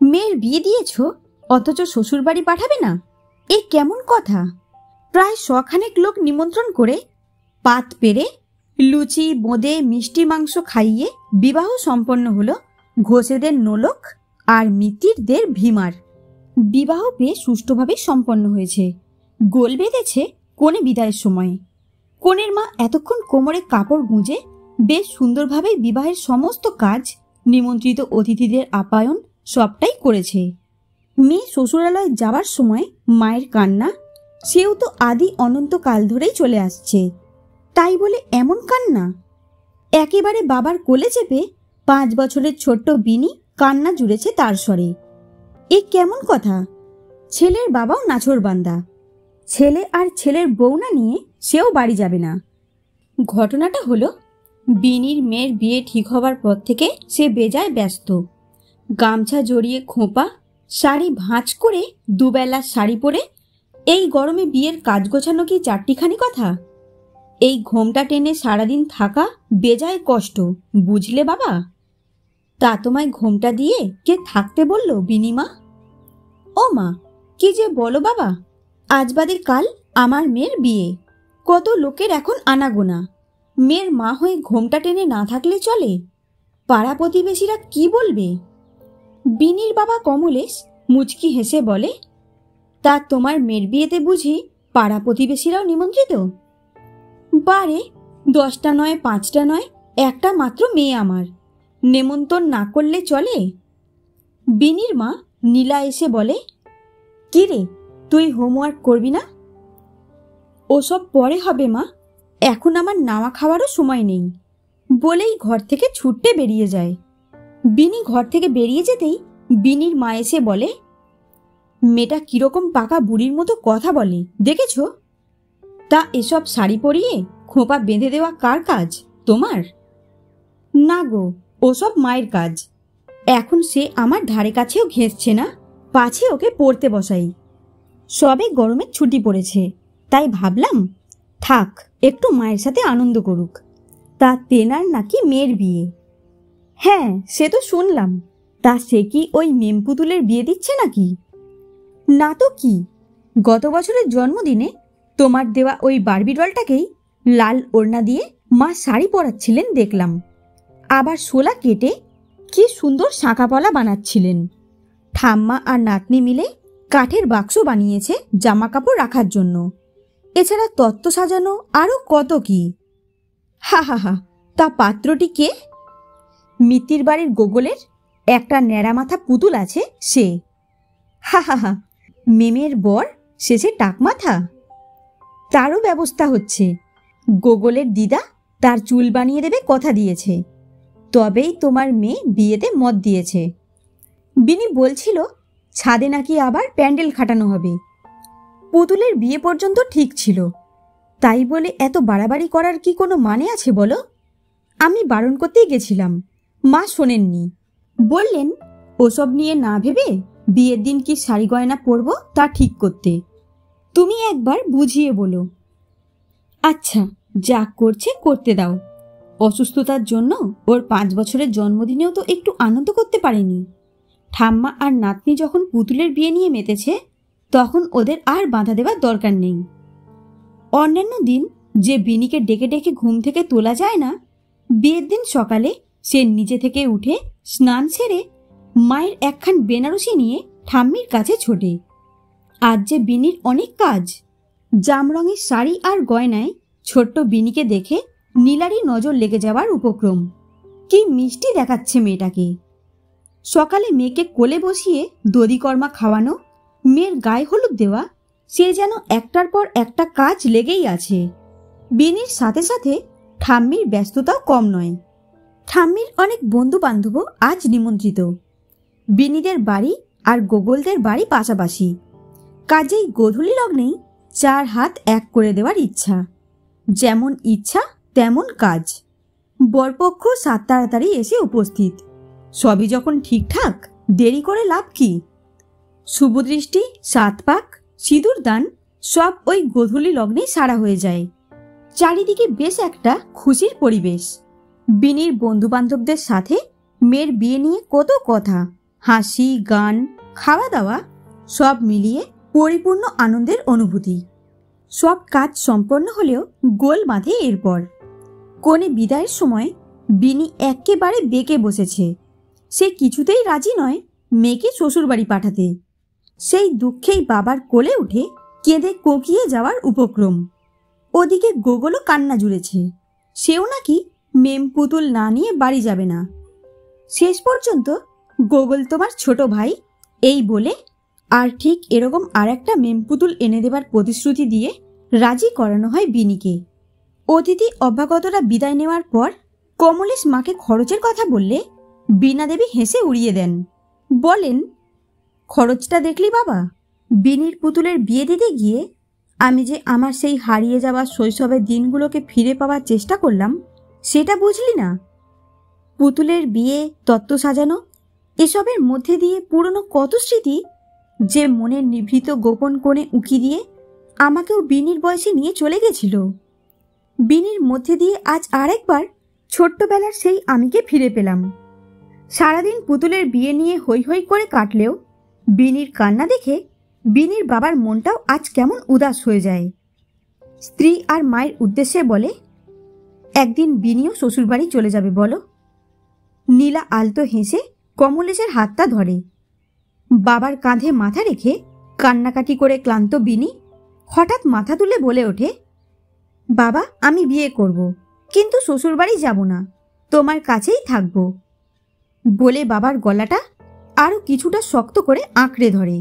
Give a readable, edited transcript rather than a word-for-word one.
মেয়ের বিয়ে দিয়েছ অথচ শ্বশুরবাড়ি পাঠাবে না, এ কেমন কথা? প্রায় শখানেক লোক নিমন্ত্রণ করে পাত পেরে লুচি বোঁদে মিষ্টি মাংস খাইয়ে বিবাহ সম্পন্ন হলো ঘোষেদের নোলক আর মিতিরদের ভীমার। বিবাহ বেশ সুষ্ঠুভাবে সম্পন্ন হয়েছে। গোল বেঁধেছে কনে বিদায়ের সময়ে। কনের মা এতক্ষণ কোমরে কাপড় গুঁজে বেশ সুন্দরভাবে বিবাহের সমস্ত কাজ, নিমন্ত্রিত অতিথিদের আপ্যায়ন সবটাই করেছে। মেয়ে শ্বশুরালয় যাবার সময় মায়ের কান্না, সেও তো আদি অনন্তকাল ধরেই চলে আসছে, তাই বলে এমন কান্না? একেবারে বাবার কোলে চেপে 5 বছরের ছোট্ট বিনি কান্না জুড়েছে তার স্বরে। এ কেমন কথা? ছেলের বাবাও নাছোড়বান্দা। ছেলে আর ছেলের বউ না নিয়ে সেও বাড়ি যাবে না। ঘটনাটা হলো, বিনির মেয়ের বিয়ে ঠিক হবার পর থেকে সে বেজায় ব্যস্ত। গামছা জড়িয়ে খোঁপা, শাড়ি ভাঁজ করে দুবেলা শাড়ি পরে এই গরমে বিয়ের কাজ গোছানো কি চারটিখানি কথা? এই ঘোমটা টেনে সারাদিন থাকা বেজায় কষ্ট, বুঝলে বাবা? তা তোমায় ঘোমটা দিয়ে কে থাকতে বলল বিনিমা? ও মা, কি যে বলো বাবা! আজ বাদে কাল আমার মেয়ের বিয়ে। কত লোকের এখন আনাগোনা। মেয়ের মা হয়ে ঘোমটা টেনে না থাকলে চলে? পাড়া প্রতিবেশীরা কি বলবে? বিনির বাবা কমলেশ মুচকি হেসে বলে, তা তোমার মেয়ের বিয়েতে বুঝি পাড়া প্রতিবেশীরাও নিমন্ত্রিত? বারে, 10টা নয় 5টা নয়, একটা মাত্র মেয়ে আমার, নেমন্তন্ন না করলে চলে? বিনির মা নীলা এসে বলে, কি রে, তুই হোমওয়ার্ক করবি না? ওসব পরে হবে মা, এখন আমার নাওয়া খাওয়ারও সময় নেই, বলেই ঘর থেকে ছুটতে বেরিয়ে যায়। বিনি ঘর থেকে বেরিয়ে যেতেই বিনির মা এসে বলে, মেয়েটা কিরকম পাকা বুড়ির মতো কথা বলে দেখেছ? তা এসব শাড়ি পরিয়ে খোঁপা বেঁধে দেওয়া কার কাজ, তোমার? না গো, ওসব মায়ের কাজ। এখন সে আমার ধারে কাছেও ঘেঁষছে না, পাছে ওকে পড়তে বসাই। সবে গরমের ছুটি পড়েছে, তাই ভাবলাম থাক, একটু মায়ের সাথে আনন্দ করুক। তা তেনার নাকি মেয়ের বিয়ে? হ্যাঁ, সে তো শুনলাম। তা সে কি ওই মেমপুতুলের বিয়ে দিচ্ছে নাকি? না তো কি, গত বছরের জন্মদিনে তোমার দেওয়া ওই বারবি ডলটাকেই লাল ওড়না দিয়ে মা শাড়ি পরাচ্ছিলেন দেখলাম। আবার শোলা কেটে কি সুন্দর শাঁখাপলা বানাচ্ছিলেন। ঠাম্মা আর নাতনি মিলে কাঠের বাক্স বানিয়েছে জামা কাপড় রাখার জন্য। এছাড়া তত্ত্ব সাজানো আরও কত কি। হা হা হা, তা পাত্রটি কে? মিতির বাড়ির গোগলের একটা ন্যাড়া মাথা পুতুল আছে সে। হা হা হা, মেমের বর শেষে টাকমাথা? তারও ব্যবস্থা হচ্ছে। গোগলের দিদা তার চুল বানিয়ে দেবে কথা দিয়েছে, তবেই তোমার মেয়ে বিয়েতে মত দিয়েছে। বিনি বলছিল ছাদে নাকি আবার প্যান্ডেল খাটানো হবে। পুতুলের বিয়ে পর্যন্ত ঠিক ছিল, তাই বলে এত বাড়াবাড়ি করার কি কোনো মানে আছে বলো? আমি বারণ করতেই গেছিলাম, মা শোনেননি। বললেন ওসব নিয়ে না ভেবে বিয়ের দিন কি শাড়ি গয়না পরবো তা ঠিক করতে। তুমি একবার বুঝিয়ে বলো। আচ্ছা, যা করছে করতে দাও। অসুস্থতার জন্য ওর 5 বছরের জন্মদিনেও তো একটু আনন্দ করতে পারেনি। ঠাম্মা আর নাতনি যখন পুতুলের বিয়ে নিয়ে মেতেছে, তখন ওদের আর বাধা দেওয়ার দরকার নেই। অন্যান্য দিন যে বিনিকে ডেকে ডেকে ঘুম থেকে তোলা যায় না, বিয়ের দিন সকালে সে নিজে থেকে উঠে স্নান সেরে মায়ের একখান বেনারসি নিয়ে ঠাম্মির কাছে ছোটে। আজ যে বিনির অনেক কাজ। জামরঙের শাড়ি আর গয়নায় ছোট্ট বিনিকে দেখে নীলারই নজর লেগে যাওয়ার উপক্রম। কি মিষ্টি দেখাচ্ছে মেয়েটাকে। সকালে মেয়েকে কোলে বসিয়ে দধিকর্মা খাওয়ানো, মেয়ের গায়ে হলুদ দেওয়া, সে যেন একটার পর একটা কাজ লেগেই আছে। বিনির সাথে সাথে ঠাম্মির ব্যস্ততাও কম নয়। ঠাম্মির অনেক বন্ধু বান্ধবও আজ নিমন্ত্রিত। বিনিদের বাড়ি আর গোগলদের বাড়ি পাশাপাশি, কাজেই গোধূলি লগ্নেই 4 হাত এক করে দেওয়ার ইচ্ছা। যেমন ইচ্ছা তেমন কাজ। বরপক্ষ 7 তাড়াতাড়ি এসে উপস্থিত। সবই যখন ঠিকঠাক, দেরি করে লাভ কি? শুভদৃষ্টি, 7 পাক, সিঁদুর দান সব ওই গোধূলি লগ্নেই সারা হয়ে যায়। চারিদিকে বেশ একটা খুশির পরিবেশ। বিনির বন্ধু বান্ধবদের সাথে মেয়ের বিয়ে নিয়ে কত কথা, হাসি, গান, খাওয়া দাওয়া সব মিলিয়ে পরিপূর্ণ আনন্দের অনুভূতি। সব কাজ সম্পন্ন হলেও গোল বাঁধে এরপর। কনে বিদায়ের সময় বিনি একেবারে বেঁকে বসেছে। সে কিছুতেই রাজি নয় মেয়েকে শ্বশুরবাড়ি পাঠাতে। সেই দুঃখেই বাবার কোলে উঠে কেঁদে কোকিয়ে যাওয়ার উপক্রম। ওদিকে গোগলও কান্না জুড়েছে। সেও নাকি মেম পুতুল না নিয়ে বাড়ি যাবে না। শেষ পর্যন্ত গোগল তোমার ছোট ভাই এই বলে আর ঠিক এরকম আর একটা মেম পুতুল এনে দেবার প্রতিশ্রুতি দিয়ে রাজি করানো হয় বিনিকে। অতিথি অভ্যাগতরা বিদায় নেওয়ার পর কমলেশ মাকে খরচের কথা বললে বীণা দেবী হেসে উড়িয়ে দেন। বলেন, খরচটা দেখলি বাবা? বিনির পুতুলের বিয়ে দিতে গিয়ে আমি যে আমার সেই হারিয়ে যাওয়া শৈশবের দিনগুলোকে ফিরে পাওয়ার চেষ্টা করলাম, সেটা বুঝলি না? পুতুলের বিয়ে, তত্ত্ব সাজানো, এসবের মধ্যে দিয়ে পুরনো কত স্মৃতি যে মনের নিভৃত গোপন কোণে উঁকি দিয়ে আমাকেও বিনির বয়সে নিয়ে চলে গেছিল। বিনির মধ্যে দিয়ে আজ আরেকবার ছোট্টবেলার সেই আমিকে ফিরে পেলাম। সারাদিন পুতুলের বিয়ে নিয়ে হৈ হৈ করে কাটলেও বিনির কান্না দেখে বিনির বাবার মনটাও আজ কেমন উদাস হয়ে যায়। স্ত্রী আর মায়ের উদ্দেশ্যে বলে, একদিন বিনিও শ্বশুরবাড়ি চলে যাবে বলো। নীলা আলতো হেসে কমলেশের হাতটা ধরে। বাবার কাঁধে মাথা রেখে কান্নাকাটি করে ক্লান্ত বিনি হঠাৎ মাথা তুলে বলে ওঠে, বাবা, আমি বিয়ে করব, কিন্তু শ্বশুরবাড়ি যাব না, তোমার কাছেই থাকব বলে বাবার গলাটা আরও কিছুটা শক্ত করে আঁকড়ে ধরে।